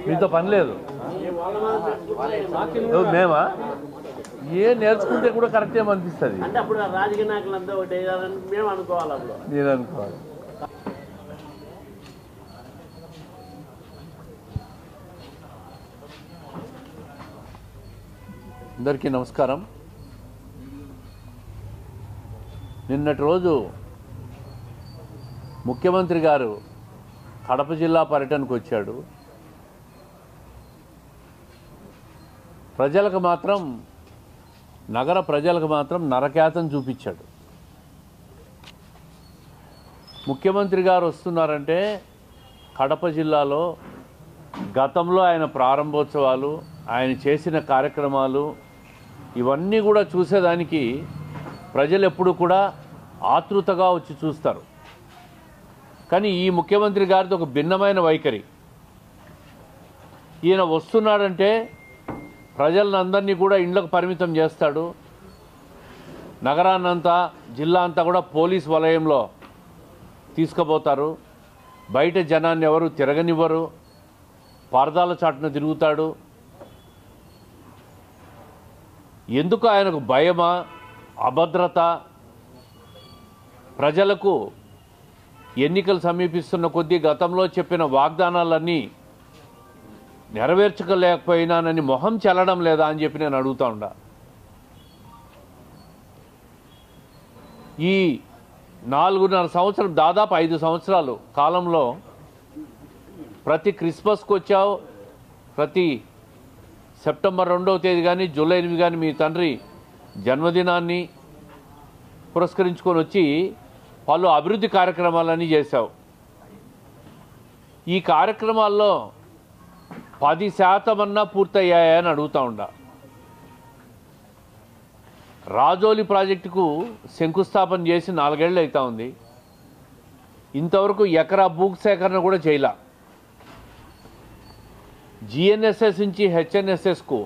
మీతో పని లేదు. మేమా ఏ నేర్చుకుంటే కూడా కరెక్ట్ ఏమనిపిస్తుంది. నేను అనుకోవాలి. అందరికీ నమస్కారం. నిన్నటి రోజు ముఖ్యమంత్రి గారు కడప జిల్లా పర్యటనకు వచ్చాడు. నగర ప్రజలకు మాత్రం నరకేతం చూపించాడు. ముఖ్యమంత్రి గారు వస్తున్నారంటే కడప జిల్లాలో గతంలో ఆయన ప్రారంభోత్సవాలు, ఆయన చేసిన కార్యక్రమాలు ఇవన్నీ కూడా చూసేదానికి ప్రజలు ఎప్పుడు కూడా ఆతృతగా వచ్చి చూస్తారు. కానీ ఈ ముఖ్యమంత్రి గారిది ఒక భిన్నమైన వైఖరి. ఈయన వస్తున్నాడంటే ప్రజలందరినీ కూడా ఇండ్లకు పరిమితం చేస్తాడు. నగరాన్నంతా, జిల్లా అంతా కూడా పోలీస్ వలయంలో తీసుకుపోతారు. బయట జనాన్ని ఎవరు తిరగనివ్వరు. పరదాల చాటున తిరుగుతాడు. ఎందుకు ఆయనకు భయమా, అభద్రత? ప్రజలకు ఎన్నికలు సమీపిస్తున్న కొద్దీ గతంలో చెప్పిన వాగ్దానాలన్నీ నెరవేర్చలేకపోయినానని మొహం చెల్లడం లేదా అని చెప్పి నేను అడుగుతా ఉండా. ఈ 4.5 సంవత్సరం, దాదాపు 5 సంవత్సరాలు కాలంలో ప్రతి క్రిస్మస్కి వచ్చావు, ప్రతి సెప్టెంబర్ 2వ తేదీ కానీ జూలై 8 కానీ మీ తండ్రి జన్మదినాన్ని పురస్కరించుకొని వచ్చి పలు అభివృద్ధి కార్యక్రమాలన్నీ చేశావు. ఈ కార్యక్రమాల్లో 10% అన్నా పూర్తయ్యాయని అడుగుతూ ఉండా. రాజోలి ప్రాజెక్టుకు శంకుస్థాపన చేసి 4 ఏళ్ళు అవుతా ఉంది. ఇంతవరకు ఎకరా భూసేకరణ కూడా చేయలే. జిఎన్ఎస్ఎస్ నుంచి హెచ్ఎన్ఎస్ఎస్కు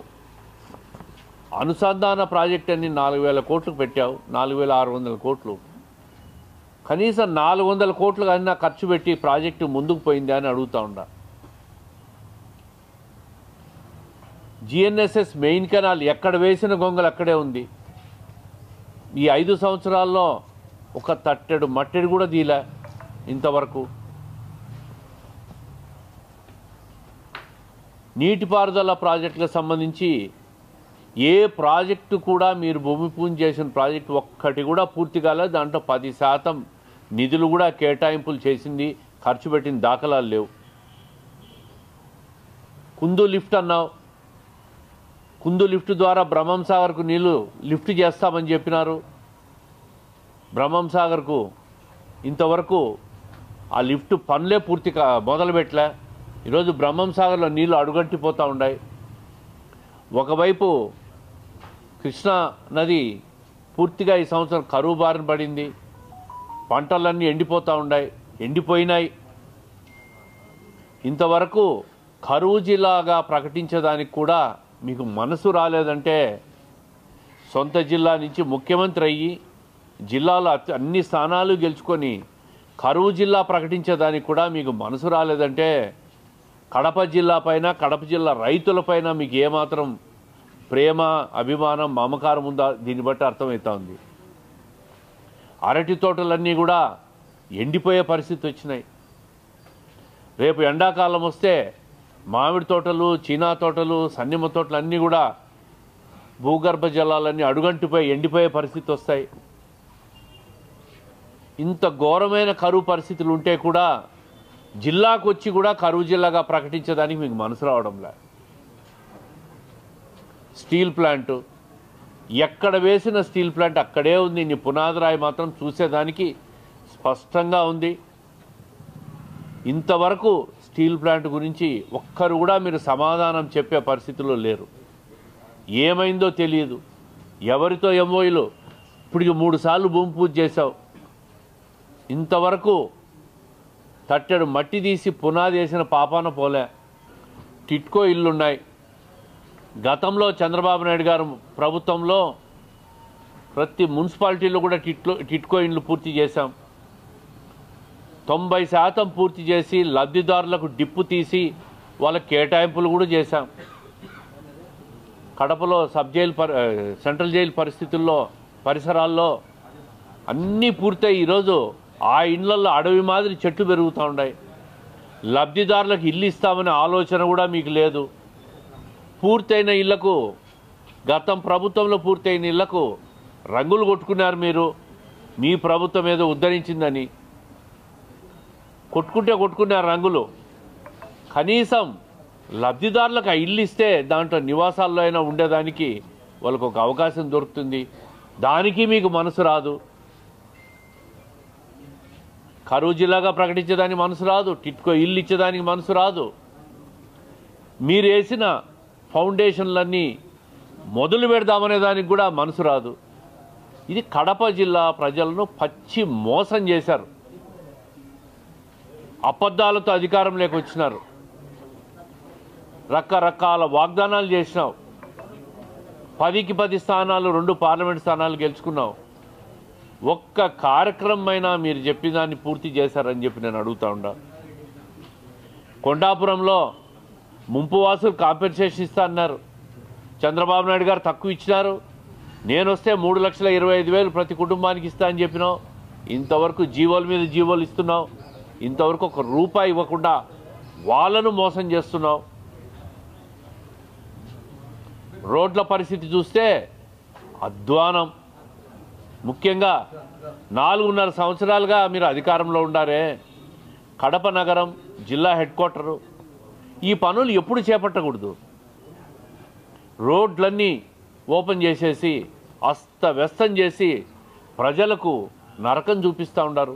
అనుసంధాన ప్రాజెక్ట్ అని 4,000 కోట్లు పెట్టావు. 4,600 కోట్లు. కనీసం 400 కోట్లు కన్నా ఖర్చు పెట్టి ప్రాజెక్టు ముందుకు పోయిందా అని అడుగుతూ ఉండా. జిఎన్ఎస్ఎస్ మెయిన్ కెనాల్ ఎక్కడ వేసిన గొంగలు అక్కడే ఉంది. ఈ 5 సంవత్సరాల్లో ఒక తట్టెడు మట్టెడు కూడా దీలే ఇంతవరకు. నీటిపారుదల ప్రాజెక్టులకు సంబంధించి ఏ ప్రాజెక్టు కూడా మీరు భూమి పూజ చేసిన ప్రాజెక్టు ఒక్కటి కూడా పూర్తి కాలేదు. దాంట్లో 10% నిధులు కూడా కేటాయింపులు చేసింది, ఖర్చు పెట్టిన దాఖలాలు లేవు. కుందు లిఫ్ట్ అన్నావు. కుందు లిఫ్ట్ ద్వారా బ్రహ్మంసాగర్కు నీళ్లు లిఫ్ట్ చేస్తామని చెప్పినారు. బ్రహ్మంసాగర్కు ఇంతవరకు ఆ లిఫ్ట్ పనులే పూర్తిగా మొదలుపెట్టలే. ఈరోజు బ్రహ్మంసాగర్లో నీళ్లు అడుగంటిపోతూ ఉన్నాయి. ఒకవైపు కృష్ణా నది పూర్తిగా ఈ సంవత్సరం కరువు బారిన పడింది. పంటలన్నీ ఎండిపోయినాయి. ఇంతవరకు కరువు జిల్లాగా ప్రకటించడానికి కూడా మీకు మనసు రాలేదంటే, సొంత జిల్లా నుంచి ముఖ్యమంత్రి అయ్యి జిల్లాలో అన్ని స్థానాలు గెలుచుకొని కరువు జిల్లా ప్రకటించేదానికి కూడా మీకు మనసు రాలేదంటే, కడప జిల్లా పైన, కడప జిల్లా రైతులపైన మీకు ఏమాత్రం ప్రేమ, అభిమానం, మమకారం ఉందా దీన్ని బట్టి అర్థమవుతా ఉంది. అరటి తోటలన్నీ కూడా ఎండిపోయే పరిస్థితి వచ్చినాయి. రేపు ఎండాకాలం వస్తే మామిడి తోటలు, చీనా తోటలు, సన్నిమ తోటలు అన్నీ కూడా భూగర్భ జలాలన్నీ అడుగంటిపోయి ఎండిపోయే పరిస్థితి వస్తాయి. ఇంత ఘోరమైన కరువు పరిస్థితులు ఉంటే కూడా జిల్లాకు వచ్చి కూడా కరువు జిల్లాగా ప్రకటించడానికి మీకు మనసు రావడంలే. స్టీల్ ప్లాంటు ఎక్కడ వేసిన స్టీల్ ప్లాంట్ అక్కడే ఉంది. నీ పునాదిరాయి మాత్రం చూసేదానికి స్పష్టంగా ఉంది. ఇంతవరకు స్టీల్ ప్లాంట్ గురించి ఒక్కరు కూడా మీరు సమాధానం చెప్పే పరిస్థితిలో లేరు. ఏమైందో తెలియదు. ఎవరితో ఎంఓయూలు? ఇప్పుడు 3 సార్లు భూమి పూజ చేశావు. ఇంతవరకు తట్టెడు మట్టి తీసి పునాది వేసిన పాపాన పోలే. టిట్కో ఇల్లున్నాయి. గతంలో చంద్రబాబు నాయుడు గారు ప్రభుత్వంలో ప్రతి మున్సిపాలిటీలో కూడా టిట్కో ఇండ్లు పూర్తి చేశాం. 90% పూర్తి చేసి లబ్ధిదారులకు డిప్పు తీసి వాళ్ళకి కేటాయింపులు కూడా చేశాం. కడపలో సెంట్రల్ జైలు పరిసరాల్లో అన్నీ పూర్తయి ఈరోజు ఆ ఇండ్లలో అడవి మాదిరి చెట్లు పెరుగుతూ ఉన్నాయి. లబ్ధిదారులకు ఇల్లు ఇస్తామనే ఆలోచన కూడా మీకు లేదు. పూర్తయిన ఇళ్లకు, గతం ప్రభుత్వంలో పూర్తయిన ఇళ్లకు రంగులు కొట్టుకున్నారు మీరు. మీ ప్రభుత్వం ఏదో ఉద్ధరించిందని కొట్టుకున్నారు రంగులు. కనీసం లబ్ధిదారులకు ఆ ఇల్లు ఇస్తే దాంట్లో నివాసాల్లో అయినా ఉండేదానికి వాళ్ళకు ఒక అవకాశం దొరుకుతుంది. దానికి మీకు మనసు రాదు. కరూరు జిల్లాగా ప్రకటించేదానికి మనసు రాదు. టిట్కో ఇల్లు ఇచ్చేదానికి మనసు రాదు. మీరు వేసిన ఫౌండేషన్లన్నీ మొదలు పెడదామనే దానికి కూడా మనసు రాదు. ఇది కడప జిల్లా ప్రజలను పచ్చి మోసం చేశారు. అబద్ధాలతో అధికారంలోకి వచ్చినారు. రకరకాల వాగ్దానాలు చేసినావు. 10కి 10 స్థానాలు, 2 పార్లమెంట్ స్థానాలు గెలుచుకున్నావు. ఒక్క కార్యక్రమమైనా మీరు చెప్పిన దాన్ని పూర్తి చేశారని చెప్పి నేను అడుగుతా ఉన్నా. కొండాపురంలో ముంపు వాసులు కాంపెన్సేషన్ ఇస్తా అన్నారు. చంద్రబాబు నాయుడు గారు తక్కువ ఇచ్చినారు. నేను వస్తే 3,25,000 ప్రతి కుటుంబానికి ఇస్తా అని చెప్పినావు. ఇంతవరకు జీవోల మీద జీవోలు ఇస్తున్నావు. ఇంతవరకు ఒక రూపాయి ఇవ్వకుండా వాళ్ళను మోసం చేస్తున్నావు. రోడ్ల పరిస్థితి చూస్తే అధ్వానం. ముఖ్యంగా 4.5 సంవత్సరాలుగా మీరు అధికారంలో ఉండారే. కడప నగరం జిల్లా హెడ్ క్వార్టరు. ఈ పనులు ఎప్పుడు చేపట్టకూడదు. రోడ్లన్నీ ఓపెన్ చేసేసి అస్తవ్యస్తం చేసి ప్రజలకు నరకం చూపిస్తూ ఉన్నారు.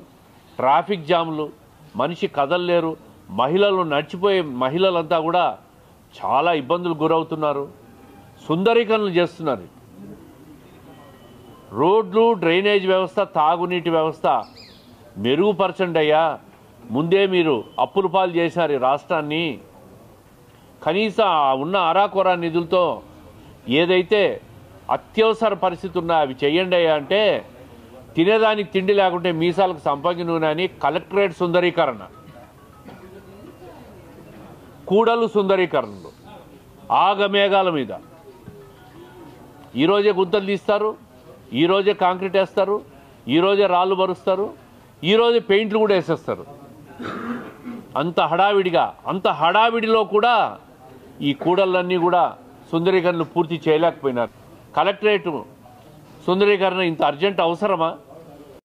ట్రాఫిక్ జామ్లు, మనిషి కదలలేరు. నడిచిపోయే మహిళలంతా కూడా చాలా ఇబ్బందులు గురవుతున్నారు. సుందరీకరణలు చేస్తున్నారు. రోడ్లు, డ్రైనేజ్ వ్యవస్థ, తాగునీటి వ్యవస్థ మెరుగుపరచండి అయ్యా. ముందే మీరు అప్పుల పాలు చేశారు ఈ రాష్ట్రాన్ని. కనీసం ఉన్న అరాకొరా నిధులతో ఏదైతే అత్యవసర పరిస్థితి ఉన్నా అవి చెయ్యండి అయ్యా అంటే తినేదానికి తిండి లేకుంటే మీసాలకు సంపంగి నూనె అని కలెక్టరేట్ సుందరీకరణ, కూడలు సుందరీకరణలు ఆగమేఘాల మీద. ఈరోజే గుంతలు తీస్తారు, ఈరోజే కాంక్రీట్ వేస్తారు, ఈరోజే రాళ్ళు బరుస్తారు, ఈరోజే పెయింట్లు కూడా వేసేస్తారు. అంత హడావిడిలో కూడా ఈ కూడళ్ళన్నీ కూడా సుందరీకరణలు పూర్తి చేయలేకపోయినారు. కలెక్టరేట్ సుందరీకరణ ఇంత అర్జెంట్ అవసరమా?